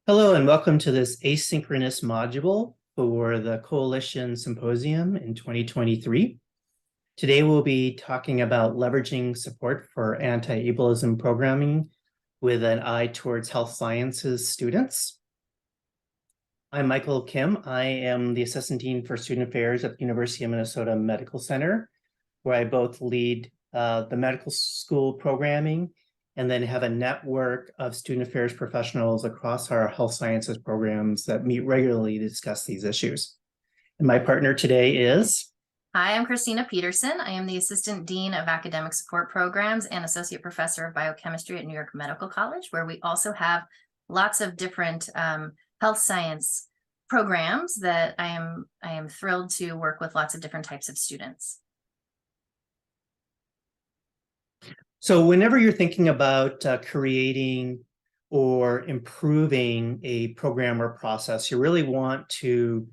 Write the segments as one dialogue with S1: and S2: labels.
S1: Hello and welcome to this asynchronous module for the Coalition Symposium in 2023. Today we'll be talking about leveraging support for anti-ableism programming with an eye towards health sciences students. I'm Michael Kim. I am the Assistant Dean for Student Affairs at the University of Minnesota Medical Center, where I both lead the medical school programming and then have a network of student affairs professionals across our health sciences programs that meet regularly to discuss these issues. And my partner today is...
S2: Hi, I'm Kristina Petersen. I am the Assistant Dean of Academic Support Programs and Associate Professor of Biochemistry at New York Medical College, where we also have lots of different health science programs that I am thrilled to work with lots of different types of students.
S1: So whenever you're thinking about creating or improving a program or process, you really want to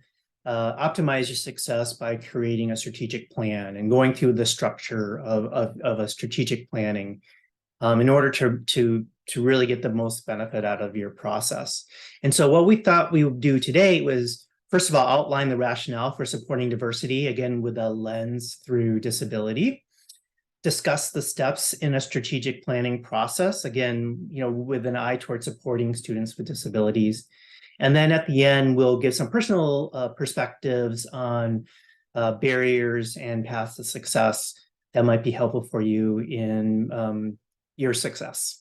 S1: optimize your success by creating a strategic plan and going through the structure of a strategic planning in order to really get the most benefit out of your process. And so what we thought we would do today was, first of all, outline the rationale for supporting diversity, again, with a lens through disability. Discuss the steps in a strategic planning process, again, with an eye towards supporting students with disabilities. And then at the end, we'll give some personal perspectives on barriers and paths to success that might be helpful for you in your success.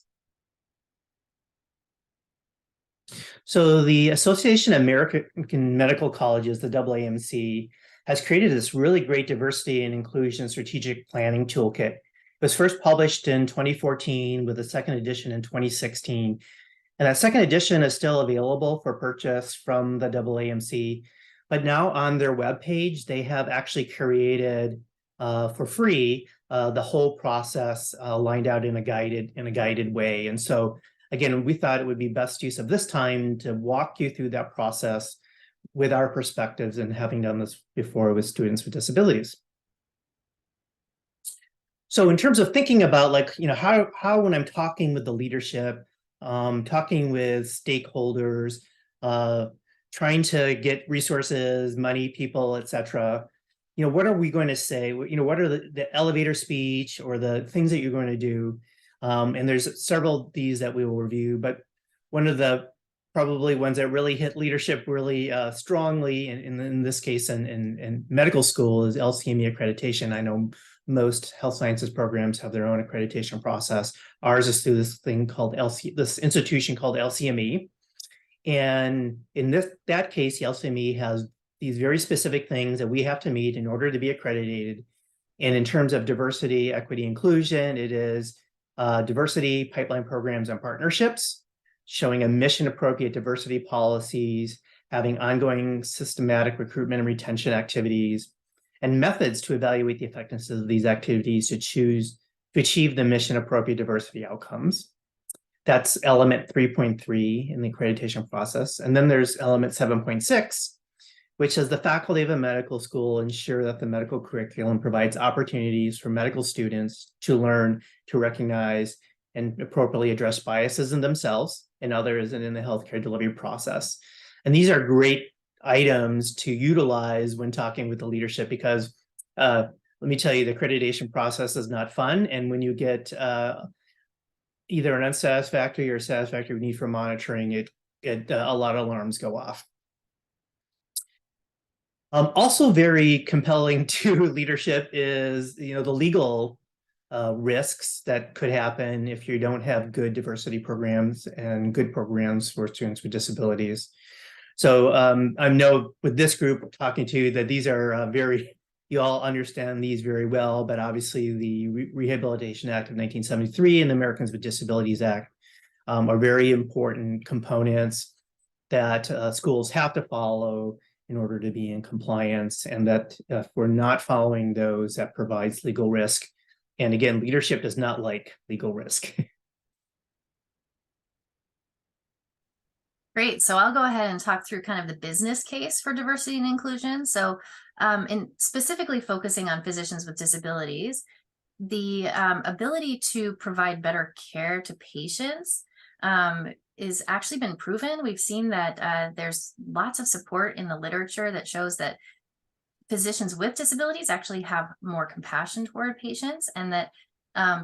S1: So the Association of American Medical Colleges, the AAMC, has created this really great diversity and inclusion strategic planning toolkit. It was first published in 2014 with a second edition in 2016. And that second edition is still available for purchase from the AAMC. But now on their webpage, they have actually created for free the whole process lined out in a guided way. And so again, we thought it would be best use of this time to walk you through that process with our perspectives and having done this before with students with disabilities. So in terms of thinking about how when I'm talking with the leadership, talking with stakeholders, trying to get resources, money, people, etc., what are we going to say? What are the elevator speech or the things that you're going to do? And there's several of these that we will review, but one of the probably ones that really hit leadership really strongly, in this case in medical school, is LCME accreditation. I know most health sciences programs have their own accreditation process. Ours is through this thing called this institution called LCME. And in that case, the LCME has these very specific things that we have to meet in order to be accredited. And in terms of diversity, equity, inclusion, it is diversity, pipeline programs, and partnerships, showing a mission-appropriate diversity policies, having ongoing systematic recruitment and retention activities, and methods to evaluate the effectiveness of these activities to achieve the mission-appropriate diversity outcomes. That's element 3.3 in the accreditation process. And then there's element 7.6, which says the faculty of a medical school ensure that the medical curriculum provides opportunities for medical students to learn, to recognize, and appropriately address biases in themselves and others and in the healthcare delivery process. And these are great items to utilize when talking with the leadership, because let me tell you, the accreditation process is not fun. And when you get either an unsatisfactory or satisfactory need for monitoring, a lot of alarms go off. Also very compelling to leadership is the legal risks that could happen if you don't have good diversity programs and good programs for students with disabilities. So I know with this group talking to you that these are you all understand these very well, but obviously the Rehabilitation Act of 1973 and the Americans with Disabilities Act are very important components that schools have to follow in order to be in compliance, and that if we're not following those, that provides legal risk. And again, leadership does not like legal risk.
S2: Great. So I'll go ahead and talk through kind of the business case for diversity and inclusion. So in specifically focusing on physicians with disabilities, the ability to provide better care to patients is actually been proven. We've seen that there's lots of support in the literature that shows that physicians with disabilities actually have more compassion toward patients, and that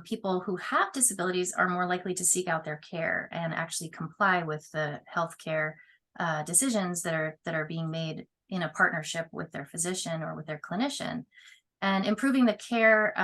S2: people who have disabilities are more likely to seek out their care and actually comply with the healthcare decisions that are being made in a partnership with their physician or with their clinician, and improving the care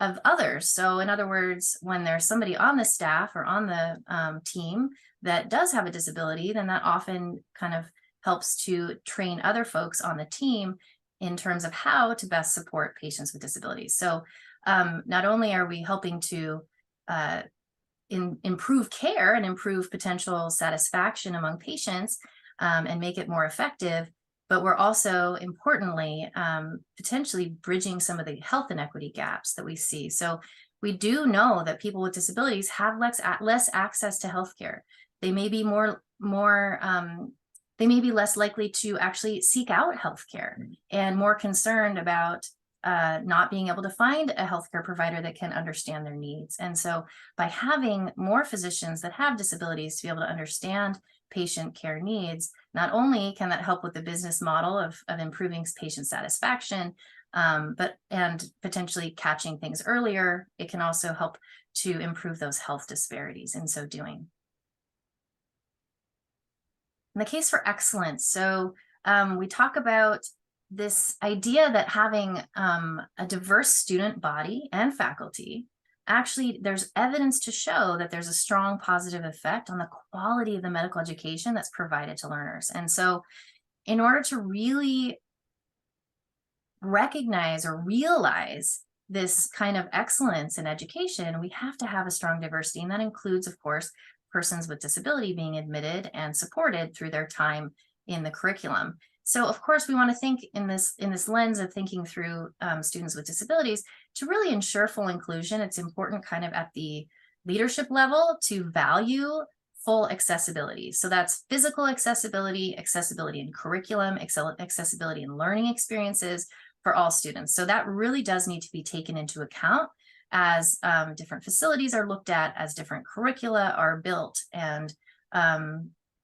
S2: of others. So in other words, when there's somebody on the staff or on the team that does have a disability, then that often kind of helps to train other folks on the team in terms of how to best support patients with disabilities. So not only are we helping to improve care and improve potential satisfaction among patients and make it more effective, but we're also importantly potentially bridging some of the health inequity gaps that we see. So we do know that people with disabilities have less access to healthcare. They may be they may be less likely to actually seek out healthcare and more concerned about not being able to find a healthcare provider that can understand their needs. And so by having more physicians that have disabilities to be able to understand patient care needs, not only can that help with the business model of improving patient satisfaction, and potentially catching things earlier, it can also help to improve those health disparities in so doing. In the case for excellence, so we talk about this idea that having a diverse student body and faculty, actually there's evidence to show that there's a strong positive effect on the quality of the medical education that's provided to learners. And so in order to really recognize or realize this kind of excellence in education, we have to have a strong diversity. And that includes, of course, persons with disability being admitted and supported through their time in the curriculum. So of course, we want to think in this lens of thinking through students with disabilities to really ensure full inclusion. It's important kind of at the leadership level to value full accessibility. So that's physical accessibility, accessibility in curriculum, accessibility in learning experiences for all students. So that really does need to be taken into account as different facilities are looked at, as different curricula are built, and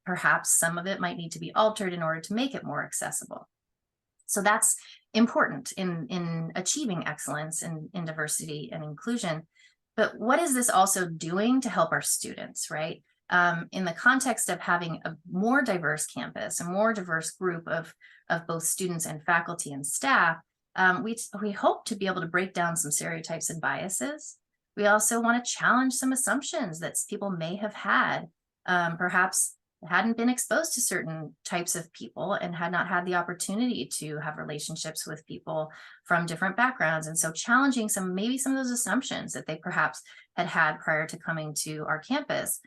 S2: perhaps some of it might need to be altered in order to make it more accessible. So that's important in achieving excellence in diversity and inclusion. But what is this also doing to help our students, right? In the context of having a more diverse campus, a more diverse group of both students and faculty and staff, we hope to be able to break down some stereotypes and biases. We also want to challenge some assumptions that people may have had, perhaps hadn't been exposed to certain types of people and had not had the opportunity to have relationships with people from different backgrounds. And so challenging maybe some of those assumptions that they perhaps had prior to coming to our campus,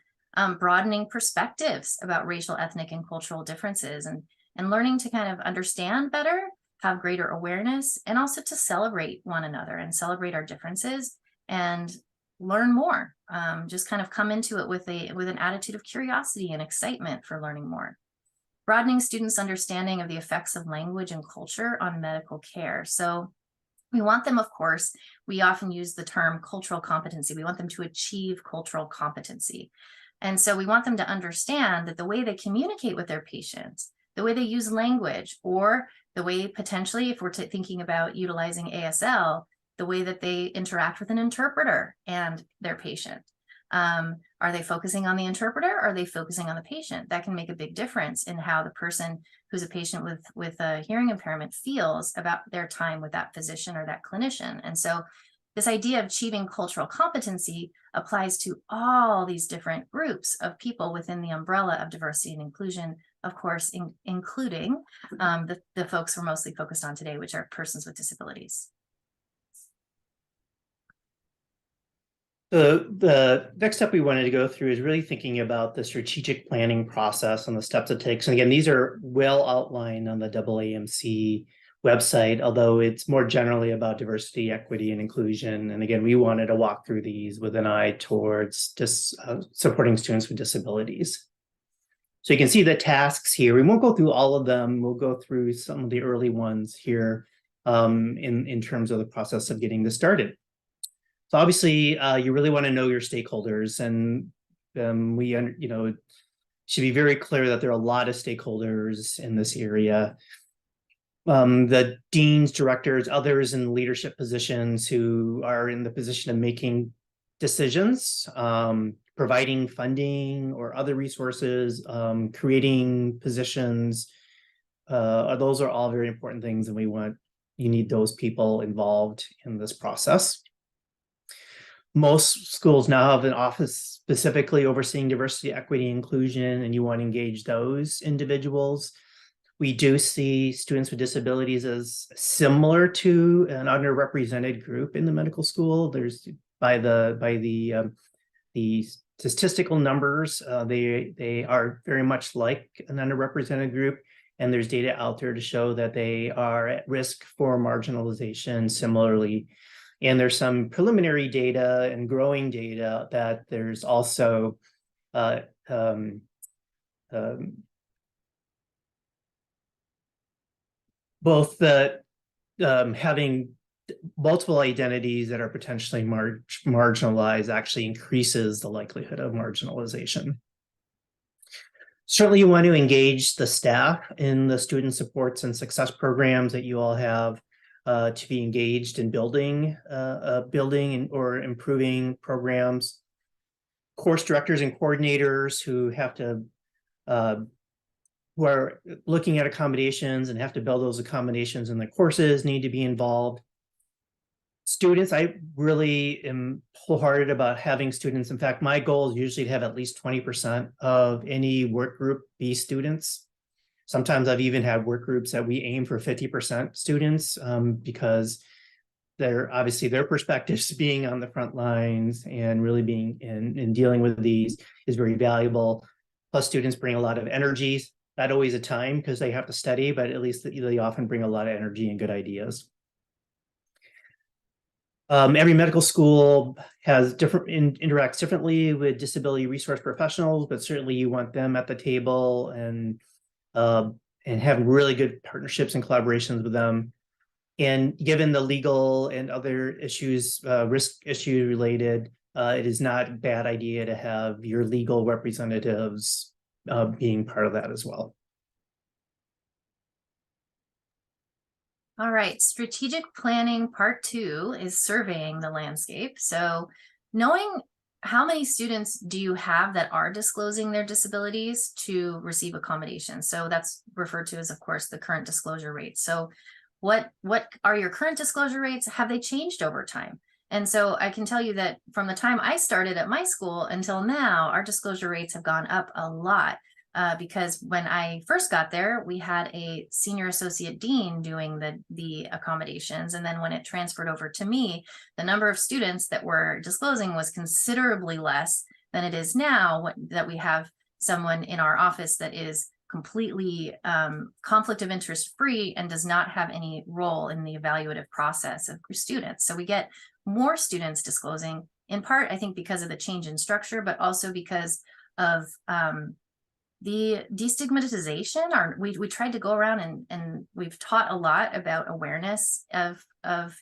S2: broadening perspectives about racial, ethnic, and cultural differences, and learning to kind of understand better, have greater awareness, and also to celebrate one another and celebrate our differences and learn more. Just kind of come into it with an attitude of curiosity and excitement for learning more. Broadening students' understanding of the effects of language and culture on medical care. So we want them, of course, we often use the term cultural competency. We want them to achieve cultural competency. And so we want them to understand that the way they communicate with their patients, the way they use language, or the way potentially, if we're thinking about utilizing ASL, the way that they interact with an interpreter and their patient. Are they focusing on the interpreter, or are they focusing on the patient? That can make a big difference in how the person who's a patient with a hearing impairment feels about their time with that physician or that clinician. And so this idea of achieving cultural competency applies to all these different groups of people within the umbrella of diversity and inclusion, of course, including the folks we're mostly focused on today, which are persons with disabilities.
S1: The next step we wanted to go through is really thinking about the strategic planning process and the steps it takes. And again, these are well outlined on the AAMC website, although it's more generally about diversity, equity, and inclusion. And again, we wanted to walk through these with an eye towards supporting students with disabilities. So you can see the tasks here. We won't go through all of them. We'll go through some of the early ones here in terms of the process of getting this started. So obviously, you really want to know your stakeholders, and should be very clear that there are a lot of stakeholders in this area. The deans, directors, others in leadership positions who are in the position of making decisions, providing funding or other resources, creating positions. Those are all very important things, and you need those people involved in this process. Most schools now have an office specifically overseeing diversity, equity, inclusion, and you want to engage those individuals. We do see students with disabilities as similar to an underrepresented group in the medical school. There's by the statistical numbers, they are very much like an underrepresented group, and there's data out there to show that they are at risk for marginalization similarly. And there's some preliminary data and growing data that there's also both the having multiple identities that are potentially marginalized actually increases the likelihood of marginalization. Certainly, you want to engage the staff in the student supports and success programs that you all have to be engaged in building or improving programs. Course directors and coordinators who are looking at accommodations and have to build those accommodations in the courses need to be involved. Students, I really am wholehearted about having students. In fact, my goal is usually to have at least 20% of any work group be students. Sometimes I've even had work groups that we aim for 50% students because they're obviously their perspectives being on the front lines and really being in dealing with these is very valuable. Plus, students bring a lot of energy, not always a time because they have to study, but at least they often bring a lot of energy and good ideas. Every medical school has interacts differently with disability resource professionals, but certainly you want them at the table and have really good partnerships and collaborations with them. And given the legal and other issues, risk issue related, it is not a bad idea to have your legal representatives being part of that as well.
S2: All right, strategic planning part 2 is surveying the landscape. So knowing how many students do you have that are disclosing their disabilities to receive accommodations? So that's referred to as, of course, the current disclosure rates. So what are your current disclosure rates? Have they changed over time? And so I can tell you that from the time I started at my school until now, our disclosure rates have gone up a lot. Because when I first got there, we had a senior associate dean doing the accommodations. And then when it transferred over to me, the number of students that were disclosing was considerably less than it is now that we have someone in our office that is completely conflict of interest free and does not have any role in the evaluative process of students. So we get more students disclosing, in part, I think, because of the change in structure, but also because of the destigmatization. We tried to go around and we've taught a lot about awareness of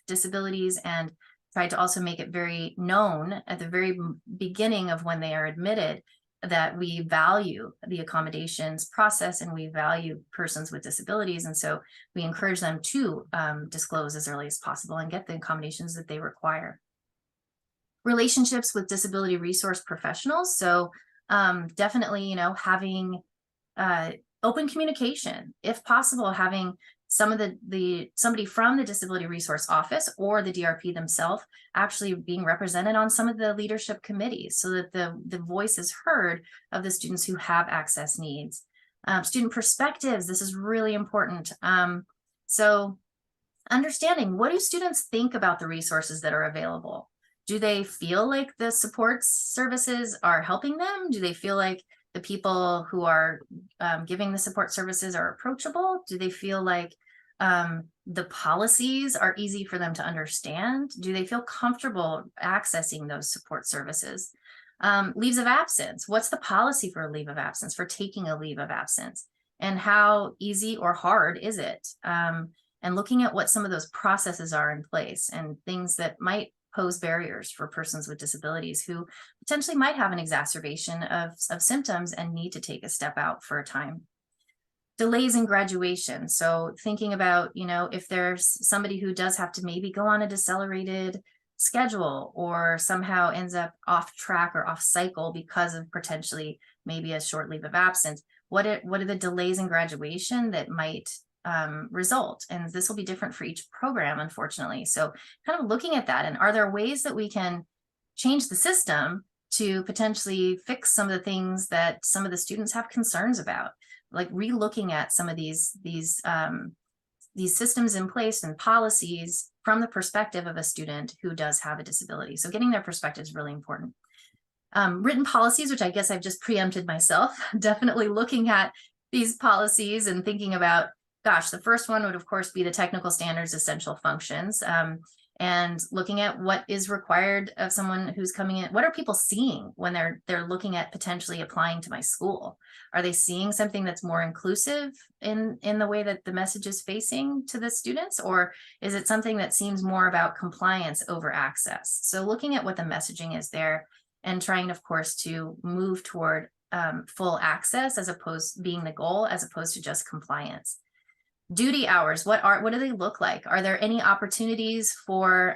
S2: disabilities and tried to also make it very known at the very beginning of when they are admitted that we value the accommodations process and we value persons with disabilities. And so we encourage them to disclose as early as possible and get the accommodations that they require. Relationships with disability resource professionals. So definitely, having open communication, if possible, having somebody from the Disability Resource Office or the DRP themselves actually being represented on some of the leadership committees so that the voice is heard of the students who have access needs. Student perspectives, this is really important. So understanding, what do students think about the resources that are available? Do they feel like the support services are helping them? Do they feel like the people who are giving the support services are approachable? Do they feel like the policies are easy for them to understand? Do they feel comfortable accessing those support services? Leaves of absence. What's the policy for a leave of absence, for taking a leave of absence? And how easy or hard is it? And looking at what some of those processes are in place and things that might pose barriers for persons with disabilities who potentially might have an exacerbation of symptoms and need to take a step out for a time. Delays in graduation. So thinking about, if there's somebody who does have to maybe go on a decelerated schedule or somehow ends up off track or off cycle because of potentially maybe a short leave of absence, what are the delays in graduation that might result? And this will be different for each program, unfortunately. So kind of looking at that, and are there ways that we can change the system to potentially fix some of the things that some of the students have concerns about, like re-looking at some of these systems in place and policies from the perspective of a student who does have a disability. So getting their perspective is really important. Written policies, which I guess I've just preempted myself, definitely looking at these policies and thinking about, gosh, the first one would of course be the technical standards, essential functions, and looking at what is required of someone who's coming in. What are people seeing when they're looking at potentially applying to my school? Are they seeing something that's more inclusive in the way that the message is facing to the students? Or is it something that seems more about compliance over access? So looking at what the messaging is there and trying, of course, to move toward full access as opposed being the goal, as opposed to just compliance. Duty hours, what do they look like? Are there any opportunities for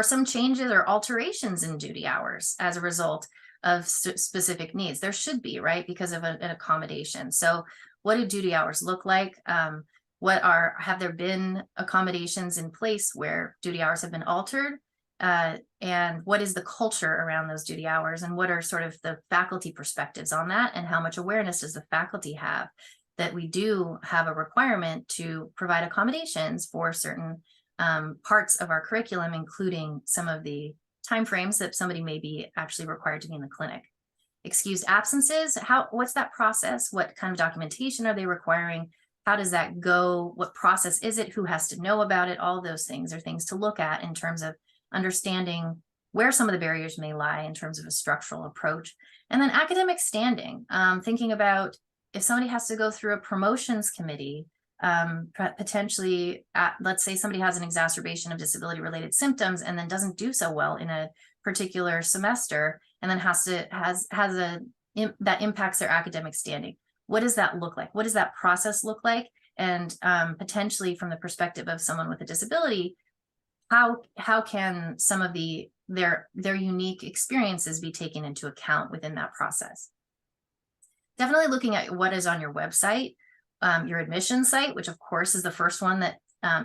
S2: some changes or alterations in duty hours as a result of specific needs? There should be, right? Because of an accommodation. So what do duty hours look like? Have there been accommodations in place where duty hours have been altered? And what is the culture around those duty hours? And what are sort of the faculty perspectives on that? And how much awareness does the faculty have that we do have a requirement to provide accommodations for certain parts of our curriculum, including some of the timeframes that somebody may be actually required to be in the clinic. Excused absences, what's that process? What kind of documentation are they requiring? How does that go? What process is it? Who has to know about it? All those things are things to look at in terms of understanding where some of the barriers may lie in terms of a structural approach. And then academic standing, thinking about if somebody has to go through a promotions committee, potentially, let's say somebody has an exacerbation of disability related symptoms and then doesn't do so well in a particular semester, and then that impacts their academic standing. What does that look like? What does that process look like? And potentially from the perspective of someone with a disability, how can some of their unique experiences be taken into account within that process? Definitely looking at what is on your website, your admission site, which of course is the first one that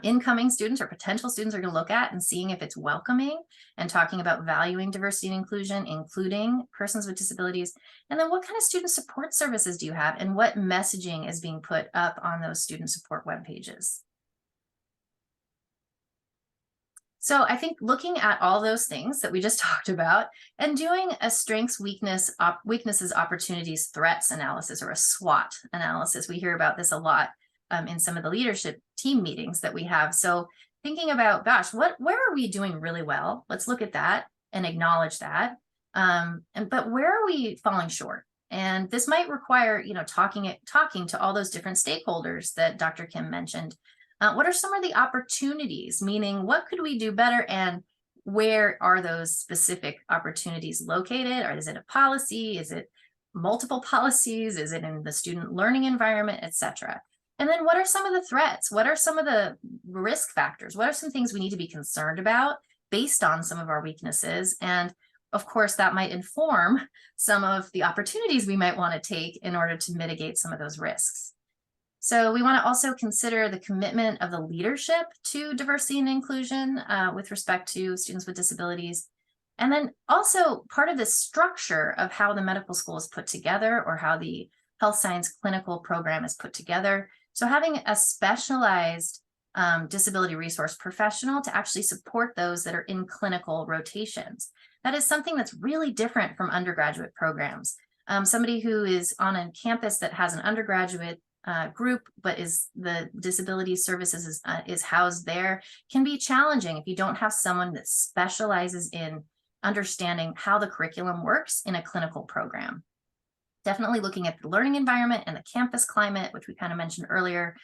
S2: incoming students or potential students are going to look at, and seeing if it's welcoming and talking about valuing diversity and inclusion, including persons with disabilities. And then what kind of student support services do you have, and what messaging is being put up on those student support web pages? So I think looking at all those things that we just talked about and doing a strengths, weaknesses, opportunities, threats analysis, or a SWOT analysis. We hear about this a lot in some of the leadership team meetings that we have. So thinking about, gosh, where are we doing really well? Let's look at that and acknowledge that. But where are we falling short? And this might require, talking to all those different stakeholders that Dr. Kim mentioned. What are some of the opportunities? Meaning, what could we do better, and where are those specific opportunities located? Or is it a policy? Is it multiple policies? Is it in the student learning environment, etc.? And then what are some of the threats? What are some of the risk factors? What are some things we need to be concerned about based on some of our weaknesses? And of course, that might inform some of the opportunities we might want to take in order to mitigate some of those risks. So we want to also consider the commitment of the leadership to diversity and inclusion with respect to students with disabilities. And then also part of the structure of how the medical school is put together, or how the health science clinical program is put together. So having a specialized disability resource professional to actually support those that are in clinical rotations. That is something that's really different from undergraduate programs. Somebody who is on a campus that has an undergraduate group, but the disability services is housed there, can be challenging if you don't have someone that specializes in understanding how the curriculum works in a clinical program. Definitely looking at the learning environment and the campus climate, which we kind of mentioned earlier.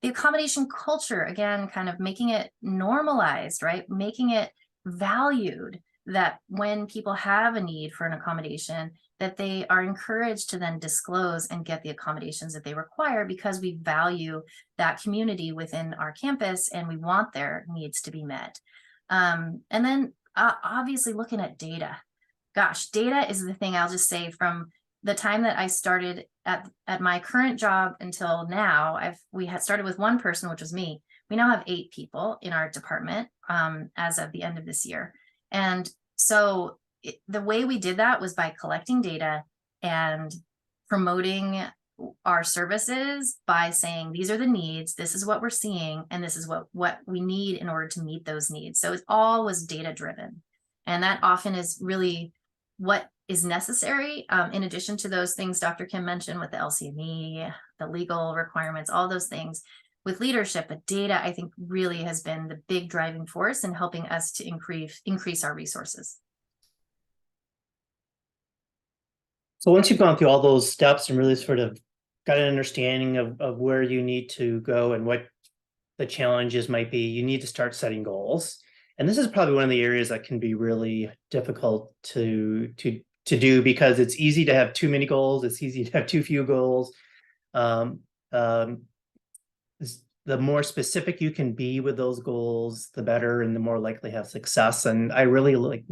S2: The accommodation culture, again, kind of making it normalized, right? Making it valued, that when people have a need for an accommodation, that they are encouraged to then disclose and get the accommodations that they require, because we value that community within our campus and we want their needs to be met. And then obviously looking at data. Gosh, data is the thing. I'll just say, from the time that I started at my current job until now, we had started with one person, which was me. We now have 8 people in our department as of the end of this year. And so the way we did that was by collecting data and promoting our services by saying, these are the needs, this is what we're seeing, and this is what we need in order to meet those needs. So it all was data driven. And that often is really what is necessary, in addition to those things Dr. Kim mentioned with the LCME, the legal requirements, all those things. With leadership, but data, I think, really has been the big driving force in helping us to increase our resources.
S1: So once you've gone through all those steps and really sort of got an understanding of where you need to go and what the challenges might be, you need to start setting goals. And this is probably one of the areas that can be really difficult to do, because it's easy to have too many goals. It's easy to have too few goals. The more specific you can be with those goals, the better, and the more likely to have success. And we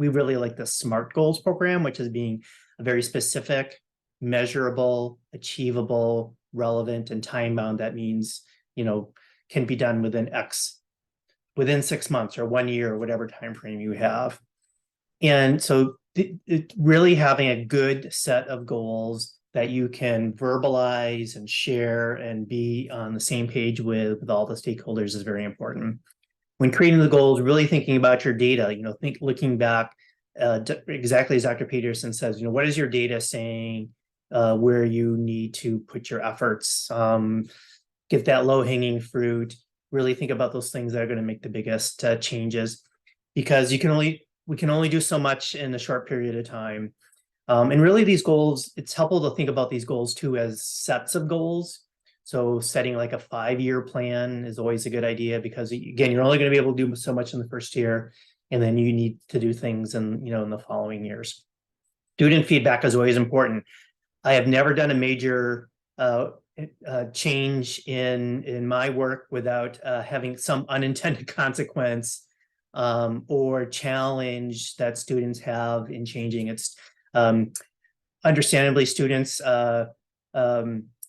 S1: really like the SMART goals program, which is being a very specific, measurable, achievable, relevant, and time bound. That means, can be done within 6 months or 1 year, or whatever time frame you have. And so really having a good set of goals that you can verbalize and share and be on the same page with all the stakeholders is very important. When creating the goals, really thinking about your data, looking back, exactly as Dr. Petersen says, what is your data saying, where you need to put your efforts, get that low-hanging fruit, really think about those things that are going to make the biggest changes, because we can only do so much in a short period of time. And really these goals, it's helpful to think about these goals too as sets of goals. So setting like a 5-year plan is always a good idea, because again, you're only going to be able to do so much in the first year, and then you need to do things in the following years. Student feedback is always important. I have never done a major change in my work without having some unintended consequence or challenge that students have in changing. It's understandably, students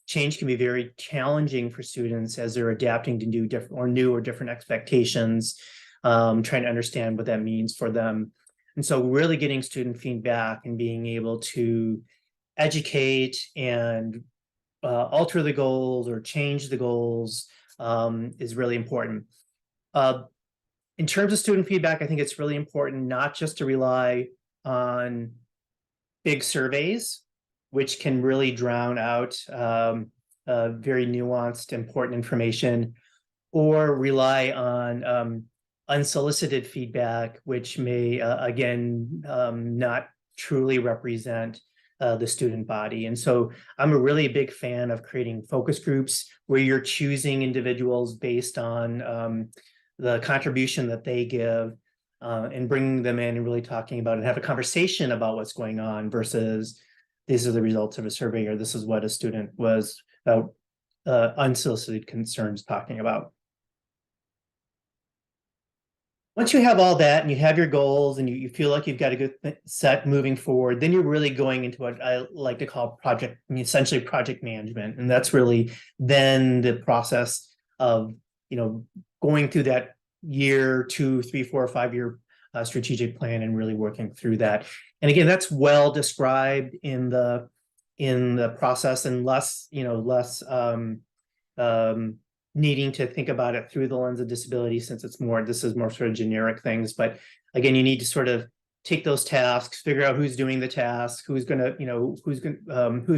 S1: change can be very challenging for students as they're adapting to new or different expectations, trying to understand what that means for them. And so really getting student feedback and being able to educate and alter the goals or change the goals is really important. In terms of student feedback, I think it's really important not just to rely on big surveys, which can really drown out very nuanced, important information, or rely on unsolicited feedback, which may, again, not truly represent the student body. And so I'm a really big fan of creating focus groups where you're choosing individuals based on the contribution that they give, and bringing them in and really talking about it, have a conversation about what's going on, versus these are the results of a survey, or this is what a student was unsolicited concerns talking about. Once you have all that and you have your goals and you feel like you've got a good set moving forward, then you're really going into what I like to call essentially project management. And that's really then the process of, going through that year, 2, 3, 4, 5-year strategic plan and really working through that. And again, that's well described in the process, and less needing to think about it through the lens of disability, since this is more sort of generic things. But again, you need to sort of take those tasks, figure out who's doing the task, who's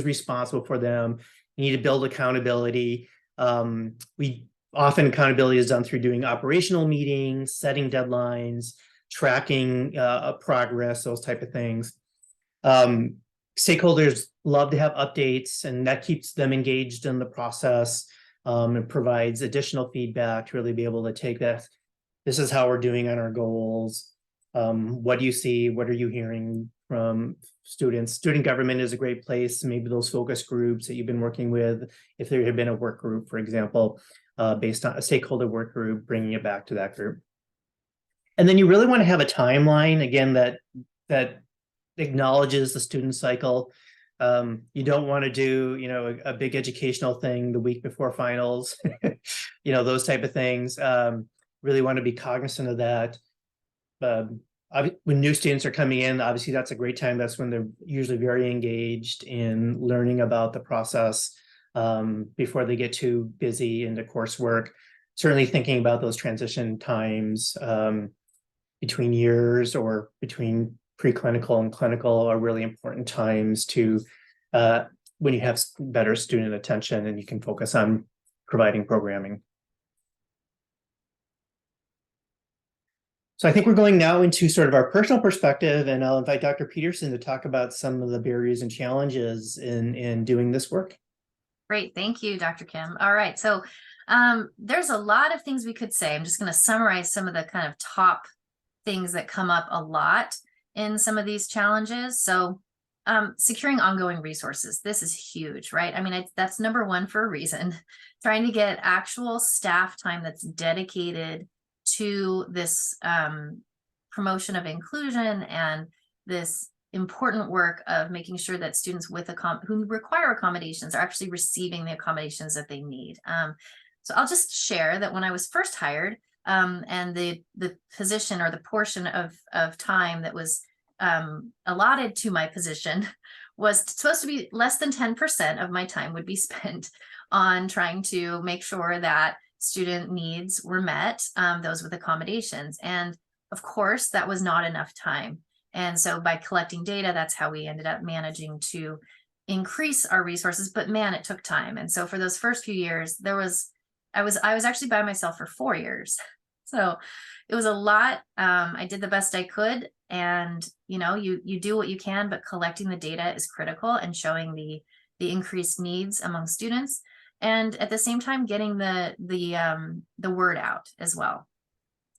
S1: responsible for them. You need to build accountability. Often accountability is done through doing operational meetings, setting deadlines, tracking progress, those type of things. Stakeholders love to have updates, and that keeps them engaged in the process. it provides additional feedback to really be able to take that. This is how we're doing on our goals. What do you see? What are you hearing from students? Student government is a great place. Maybe those focus groups that you've been working with, if there had been a work group, for example, based on a stakeholder work group, bringing it back to that group. And then you really want to have a timeline, again, that acknowledges the student cycle. You don't want to do, a big educational thing the week before finals, those type of things. Really want to be cognizant of that. When new students are coming in, obviously that's a great time. That's when they're usually very engaged in learning about the process before they get too busy into coursework. Certainly thinking about those transition times between years or between preclinical and clinical are really important times to when you have better student attention and you can focus on providing programming. So I think we're going now into sort of our personal perspective, and I'll invite Dr. Petersen to talk about some of the barriers and challenges in doing this work.
S2: Great, thank you, Dr. Kim. All right, so there's a lot of things we could say. I'm just going to summarize some of the kind of top things that come up a lot in some of these challenges. So securing ongoing resources. This is huge, right? I mean, that's number one for a reason. Trying to get actual staff time that's dedicated to this promotion of inclusion and this important work of making sure that students who require accommodations are actually receiving the accommodations that they need. So I'll just share that when I was first hired, and the position or the portion of time that was allotted to my position was supposed to be less than 10% of my time would be spent on trying to make sure that student needs were met, those with accommodations. And of course, that was not enough time. And so by collecting data, that's how we ended up managing to increase our resources. But man, it took time. And so for those first few years, I was actually by myself for 4 years. So it was a lot. I did the best I could. And, you do what you can, but collecting the data is critical and showing the increased needs among students. And at the same time, getting the word out as well.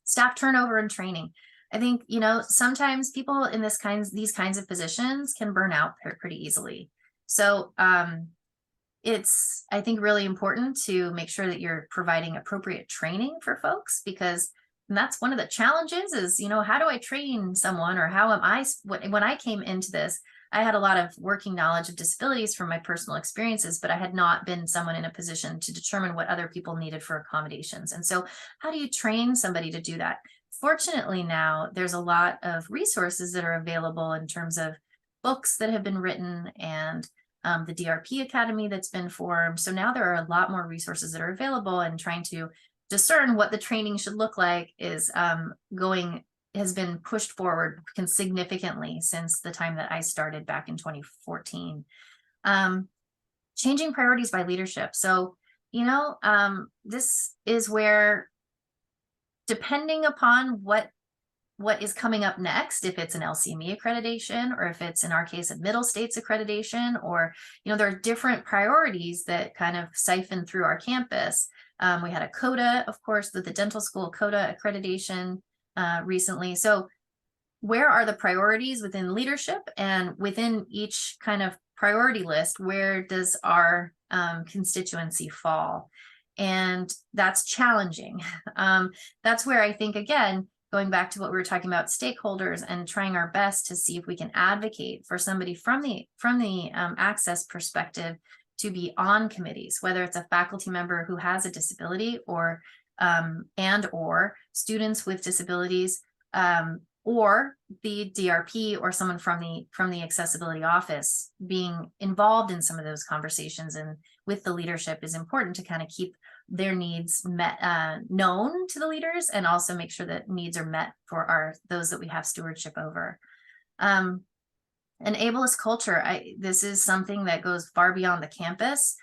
S2: Staff turnover and training. I think, sometimes people in these kinds of positions can burn out pretty easily. So it's, I think, really important to make sure that you're providing appropriate training for folks, because that's one of the challenges is, how do I train someone, or how am I, when I came into this, I had a lot of working knowledge of disabilities from my personal experiences, but I had not been someone in a position to determine what other people needed for accommodations. And so how do you train somebody to do that? Fortunately, now there's a lot of resources that are available in terms of books that have been written and the DRP Academy that's been formed. So now there are a lot more resources that are available, and trying to discern what the training should look like has been pushed forward significantly since the time that I started back in 2014. Changing priorities by leadership. So, this is where, depending upon what is coming up next, if it's an LCME accreditation, or if it's, in our case, a Middle States accreditation, or, there are different priorities that kind of siphon through our campus. We had a CODA, of course, the dental school CODA accreditation recently. So where are the priorities within leadership, and within each kind of priority list, where does our constituency fall? And that's challenging. That's where I think, again, going back to what we were talking about, stakeholders, and trying our best to see if we can advocate for somebody from the access perspective to be on committees, whether it's a faculty member who has a disability, or or students with disabilities, or the DRP, or someone from the accessibility office being involved in some of those conversations and with the leadership is important to kind of keep their needs met, known to the leaders, and also make sure that needs are met for those that we have stewardship over. An ableist culture. This is something that goes far beyond the campus.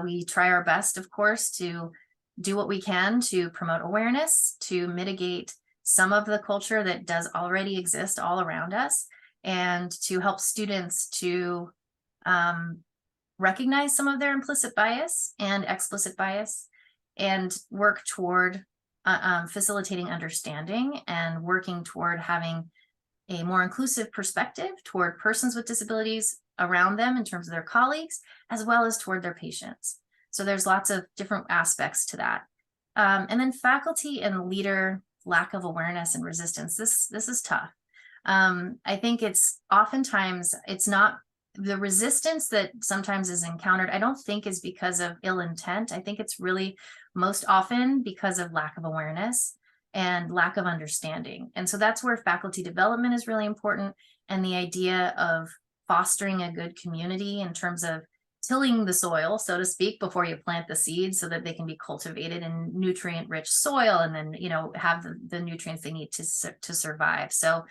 S2: We try our best, of course, to do what we can to promote awareness, to mitigate some of the culture that does already exist all around us, and to help students to recognize some of their implicit bias and explicit bias and work toward facilitating understanding and working toward having a more inclusive perspective toward persons with disabilities around them in terms of their colleagues, as well as toward their patients. So there's lots of different aspects to that. And then faculty and leader lack of awareness and resistance. This is tough. I think it's oftentimes, it's not the resistance that sometimes is encountered, I don't think is because of ill intent. I think it's really most often because of lack of awareness and lack of understanding. And so that's where faculty development is really important. And the idea of fostering a good community in terms of tilling the soil, so to speak, before you plant the seeds so that they can be cultivated in nutrient rich soil and then, you know, have the nutrients they need to survive. So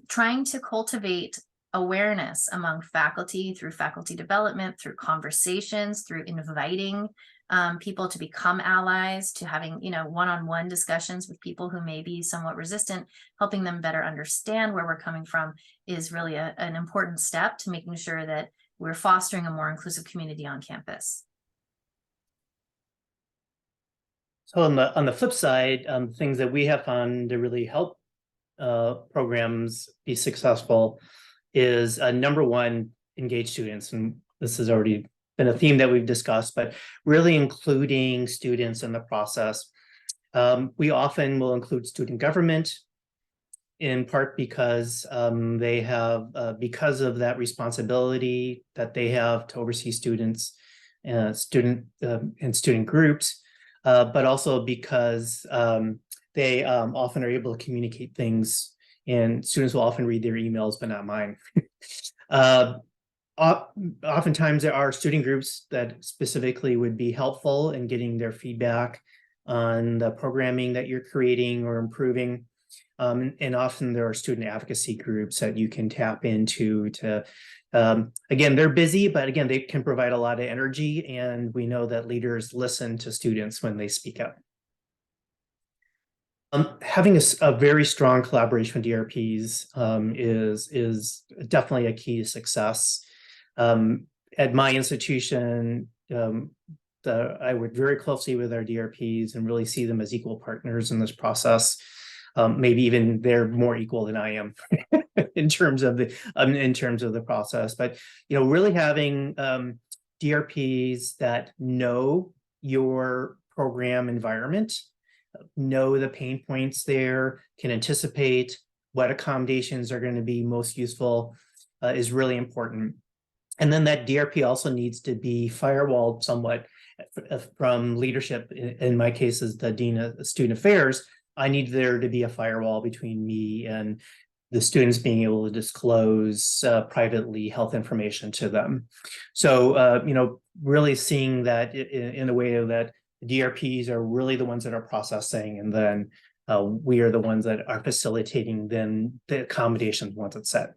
S2: trying to cultivate awareness among faculty through faculty development, through conversations, through inviting people to become allies, to having, you know, one-on-one discussions with people who may be somewhat resistant, helping them better understand where we're coming from is really an important step to making sure that we're fostering a more inclusive community on campus.
S1: So on the flip side, things that we have found to really help programs be successful is number one, engage students. And this has already been a theme that we've discussed, but really including students in the process. We often will include student government, in part because they have, because of that responsibility that they have to oversee students, and student groups, but also because they often are able to communicate things, and students will often read their emails, but not mine. Oftentimes there are student groups that specifically would be helpful in getting their feedback on the programming that you're creating or improving. And often there are student advocacy groups that you can tap into to, again, they're busy, but again, they can provide a lot of energy. And we know that leaders listen to students when they speak up. Having a very strong collaboration with DRPs is definitely a key to success. At my institution, I work very closely with our DRPs and really see them as equal partners in this process. Maybe even they're more equal than I am in terms of the process. But you know, really having DRPs that know your program environment, know the pain points there, can anticipate what accommodations are going to be most useful is really important. And then that DRP also needs to be firewalled somewhat from leadership. In my case, as the Dean of Student Affairs, I need there to be a firewall between me and the students being able to disclose privately health information to them. So, you know, really seeing that in a way that DRPs are really the ones that are processing, and then we are the ones that are facilitating then the accommodations once it's set.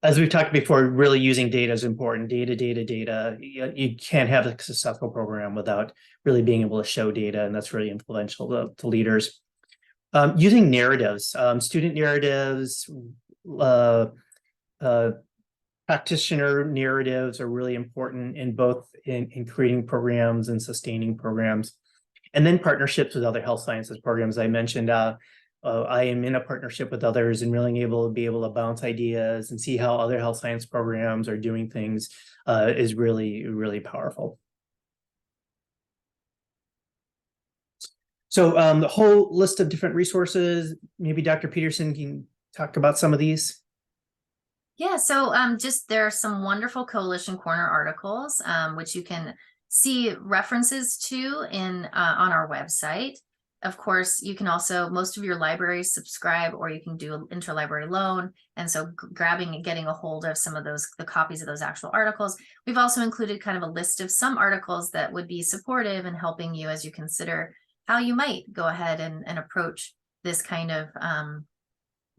S1: As we've talked before, really using data is important. Data. You can't have a successful program without really being able to show data, and that's really influential to leaders. Using narratives, student narratives, practitioner narratives are really important in both in creating programs and sustaining programs. And then partnerships with other health sciences programs. I mentioned I am in a partnership with others and really able to bounce ideas and see how other health science programs are doing things is really, really powerful. So the whole list of different resources, maybe Dr. Petersen can talk about some of these.
S2: Yeah, so just there are some wonderful Coalition Corner articles, which you can see references to in on our website. Of course, you can also, most of your libraries subscribe, or you can do an interlibrary loan. And so grabbing and getting a hold of some of those, the copies of those actual articles. We've also included kind of a list of some articles that would be supportive and helping you as you consider how you might go ahead and approach this kind of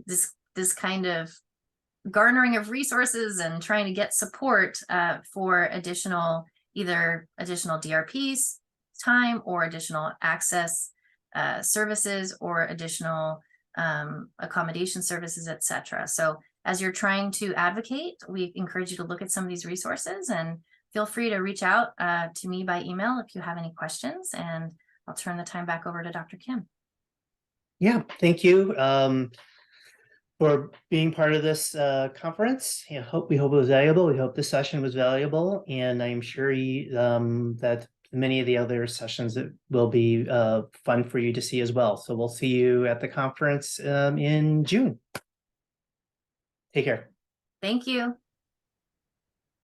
S2: this kind of garnering of resources and trying to get support for either additional DRPs time or additional access services or additional accommodation services, etc. So as you're trying to advocate, we encourage you to look at some of these resources and feel free to reach out to me by email if you have any questions, and I'll turn the time back over to Dr. Kim.
S1: Yeah, thank you for being part of this conference. We hope it was valuable. We hope this session was valuable, and I'm sure that many of the other sessions that will be fun for you to see as well. So we'll see you at the conference in June. Take care.
S2: Thank you.